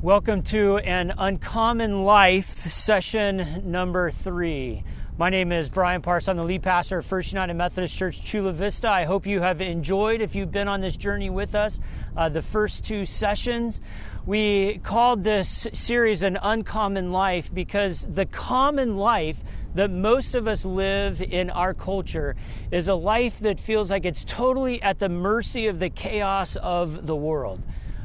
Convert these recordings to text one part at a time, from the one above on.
Welcome to an Uncommon Life, session number 3. My name is Brian Parse. I'm the lead pastor of First United Methodist Church, Chula, Vista. I hope you have enjoyed, if you've been on this journey with us, the first 2 sessions. We called this series an Uncommon Life because the common life that most of us live in our culture is a life that feels like it's totally at the mercy of the chaos of the world.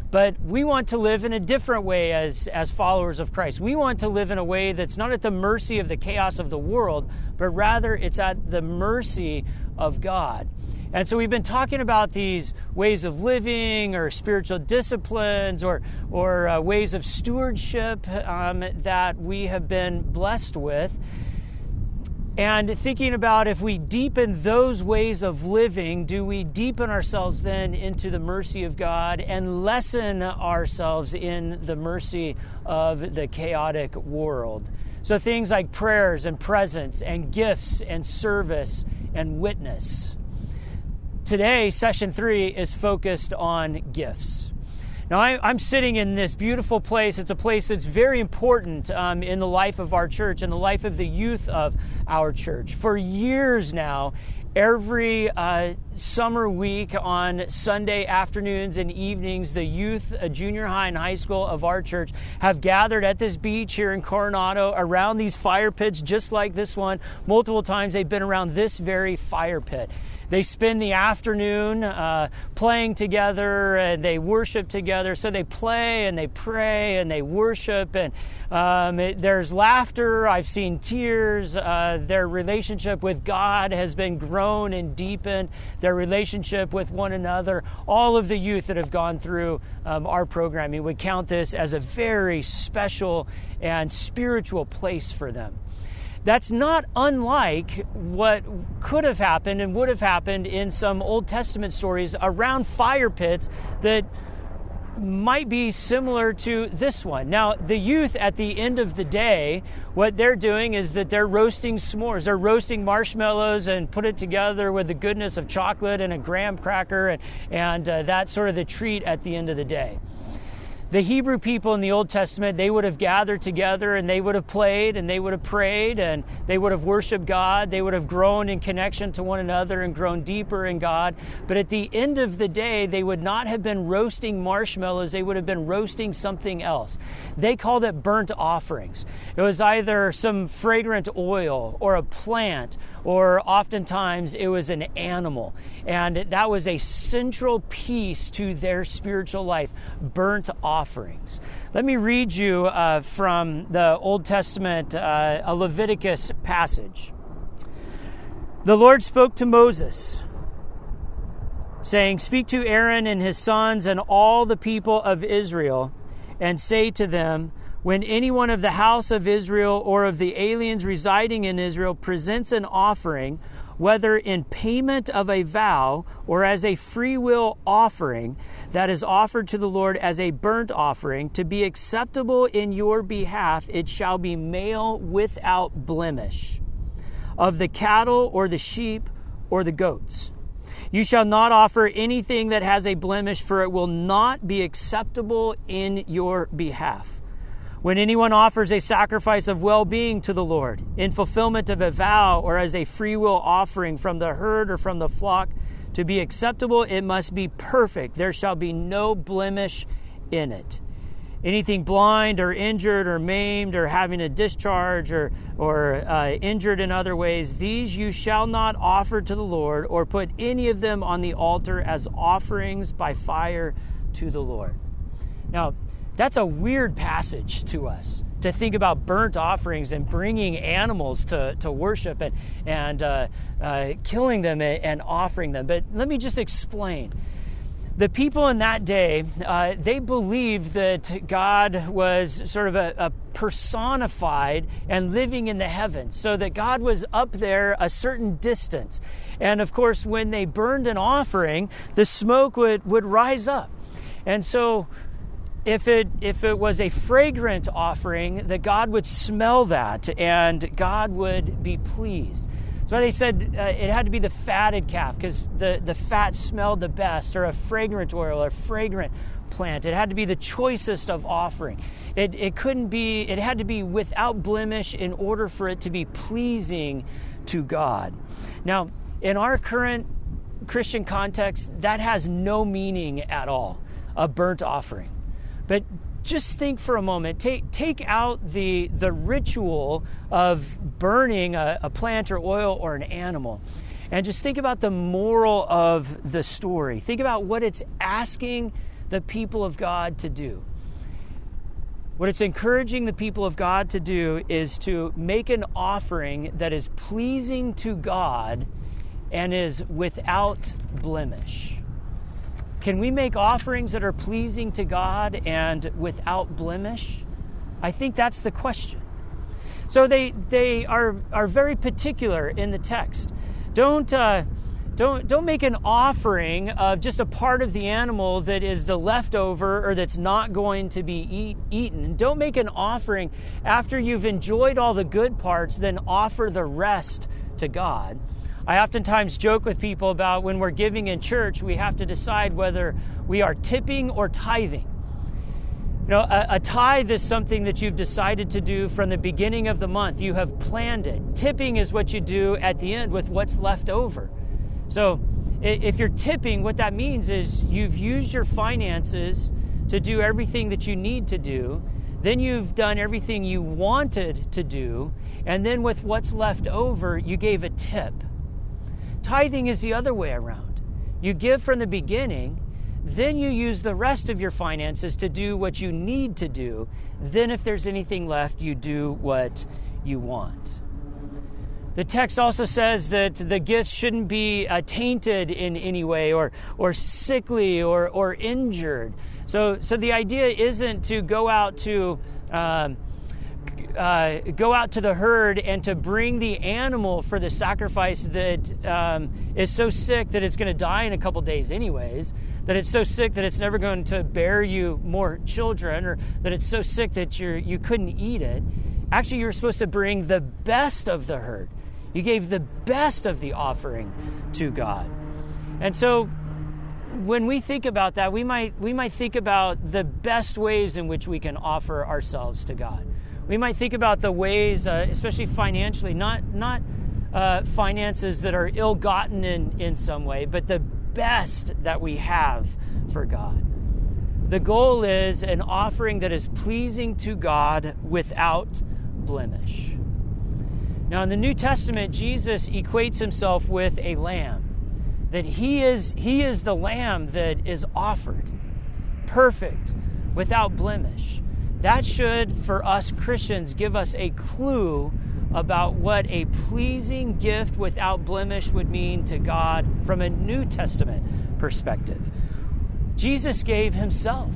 But we want to live in a different way as followers of Christ. We want to live in a way that's not at the mercy of the chaos of the world, but rather it's at the mercy of God. And so we've been talking about these ways of living or spiritual disciplines or ways of stewardship that we have been blessed with. And thinking about if we deepen those ways of living, do we deepen ourselves then into the mercy of God and lessen ourselves in the mercy of the chaotic world? So things like prayers and presence and gifts and service and witness. Today, session 3 is focused on gifts. Now, I'm sitting in this beautiful place. It's a place that's very important in the life of our church and the life of the youth of our church. For years now, every summer week on Sunday afternoons and evenings, the youth, junior high and high school of our church have gathered at this beach here in Coronado around these fire pits just like this one. Multiple times they've been around this very fire pit. They spend the afternoon playing together and they worship together. So they play and they pray and they worship and there's laughter. I've seen tears. Their relationship with God has been grown and deepened. Their relationship with one another. All of the youth that have gone through our programming would count this as a very special and spiritual place for them. That's not unlike what could have happened and would have happened in some Old Testament stories around fire pits that might be similar to this one. Now, the youth at the end of the day, what they're doing is that they're roasting s'mores. They're roasting marshmallows and put it together with the goodness of chocolate and a graham cracker and that's sort of the treat at the end of the day. The Hebrew people in the Old Testament, they would have gathered together and they would have played and they would have prayed and they would have worshiped God. They would have grown in connection to one another and grown deeper in God. But at the end of the day, they would not have been roasting marshmallows. They would have been roasting something else. They called it burnt offerings. It was either some fragrant oil or a plant, or oftentimes it was an animal. And that was a central piece to their spiritual life, burnt offerings. Let me read you from the Old Testament, a Leviticus passage. The Lord spoke to Moses, saying, "Speak to Aaron and his sons and all the people of Israel, and say to them, when anyone of the house of Israel or of the aliens residing in Israel presents an offering, whether in payment of a vow or as a free will offering that is offered to the Lord as a burnt offering, to be acceptable in your behalf, it shall be male without blemish, of the cattle or the sheep or the goats. You shall not offer anything that has a blemish, for it will not be acceptable in your behalf. When anyone offers a sacrifice of well-being to the Lord, in fulfillment of a vow or as a free will offering from the herd or from the flock, to be acceptable, it must be perfect. There shall be no blemish in it. Anything blind or injured or maimed or having a discharge or injured in other ways, these you shall not offer to the Lord or put any of them on the altar as offerings by fire to the Lord." Now, that's a weird passage to us, to think about burnt offerings and bringing animals to worship and killing them and offering them. But let me just explain. The people in that day, they believed that God was sort of a personified and living in the heavens, so that God was up there a certain distance. And of course, when they burned an offering, the smoke would rise up. And so if it was a fragrant offering, that God would smell that and God would be pleased. That's why they said it had to be the fatted calf, because the fat smelled the best, or a fragrant oil, or fragrant plant. It had to be the choicest of offering. It couldn't be, it had to be without blemish in order for it to be pleasing to God. Now, in our current Christian context, that has no meaning at all, a burnt offering. But just think for a moment, take out the ritual of burning a plant or oil or an animal, and just think about the moral of the story. Think about what it's asking the people of God to do. What it's encouraging the people of God to do is to make an offering that is pleasing to God and is without blemish. Can we make offerings that are pleasing to God and without blemish? I think that's the question. So they are very particular in the text. Don't make an offering of just a part of the animal that is the leftover or that's not going to be eaten. Don't make an offering after you've enjoyed all the good parts, then offer the rest to God. I oftentimes joke with people about when we're giving in church, we have to decide whether we are tipping or tithing. You know, a tithe is something that you've decided to do from the beginning of the month. You have planned it. Tipping is what you do at the end with what's left over. So if you're tipping, what that means is you've used your finances to do everything that you need to do. Then you've done everything you wanted to do. And then with what's left over, you gave a tip. Tithing is the other way around. You give from the beginning, then you use the rest of your finances to do what you need to do. Then if there's anything left, you do what you want. The text also says that the gifts shouldn't be tainted in any way or sickly or injured. So the idea isn't to go out to the herd and to bring the animal for the sacrifice that is so sick that it's going to die in a couple days anyways, that it's so sick that it's never going to bear you more children, or that it's so sick that you couldn't eat it. Actually, you were supposed to bring the best of the herd. You gave the best of the offering to God. And so when we think about that, we might think about the best ways in which we can offer ourselves to God. We might think about the ways, especially financially, not finances that are ill-gotten in some way, but the best that we have for God. The goal is an offering that is pleasing to God without blemish. Now, in the New Testament, Jesus equates himself with a lamb, that he is the lamb that is offered, perfect, without blemish. That should, for us Christians, give us a clue about what a pleasing gift without blemish would mean to God from a New Testament perspective. Jesus gave himself,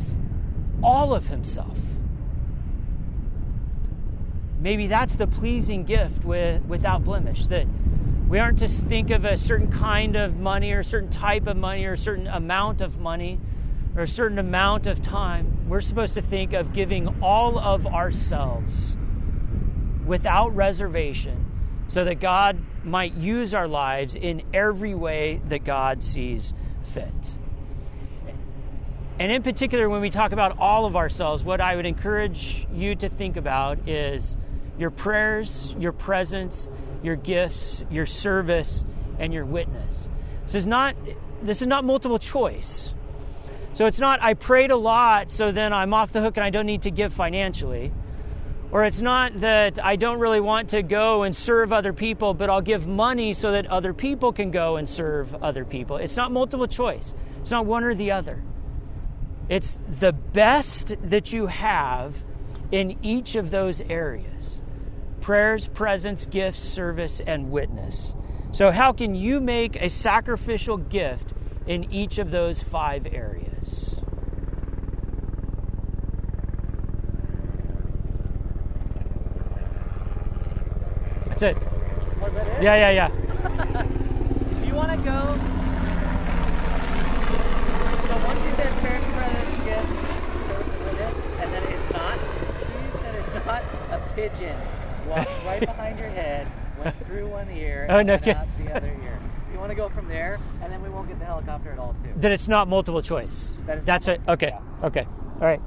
all of himself. Maybe that's the pleasing gift without blemish, that we aren't to think of a certain kind of money or a certain type of money or a certain amount of money or a certain amount of time. We're supposed to think of giving all of ourselves without reservation so that God might use our lives in every way that God sees fit. And in particular, when we talk about all of ourselves, what I would encourage you to think about is your prayers, your presence, your gifts, your service, and your witness. This is not multiple choice. So it's not, I prayed a lot, so then I'm off the hook and I don't need to give financially. Or it's not that I don't really want to go and serve other people, but I'll give money so that other people can go and serve other people. It's not multiple choice. It's not one or the other. It's the best that you have in each of those areas. Prayers, presence, gifts, service, and witness. So how can you make a sacrificial gift in each of those 5 areas? That's it. Was that it? Yeah. Do you want to go? So once you said prayers, presence, gifts, service, and witness, and then it's not, as soon as you said it's not, a pigeon walked right behind your head, went through through one ear Oh, and no then kidding. out the other ear. You want to go from there, and then we won't get the helicopter at all, too. That it's not multiple choice. That's it. Okay. Yeah. Okay. All right.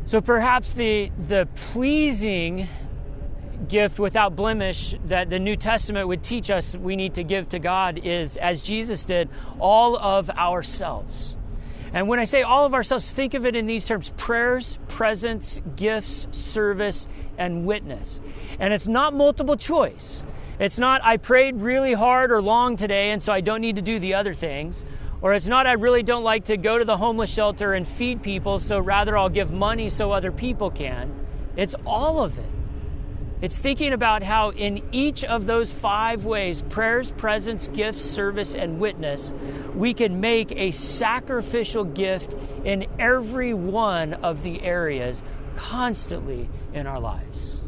So perhaps the pleasing gift without blemish that the New Testament would teach us we need to give to God is, as Jesus did, all of ourselves. And when I say all of ourselves, think of it in these terms: prayers, presence, gifts, service, and witness. And it's not multiple choice. It's not, I prayed really hard or long today, and so I don't need to do the other things. Or it's not, I really don't like to go to the homeless shelter and feed people, so rather I'll give money so other people can. It's all of it. It's thinking about how in each of those 5 ways, prayers, presence, gifts, service, and witness, we can make a sacrificial gift in every one of the areas constantly in our lives.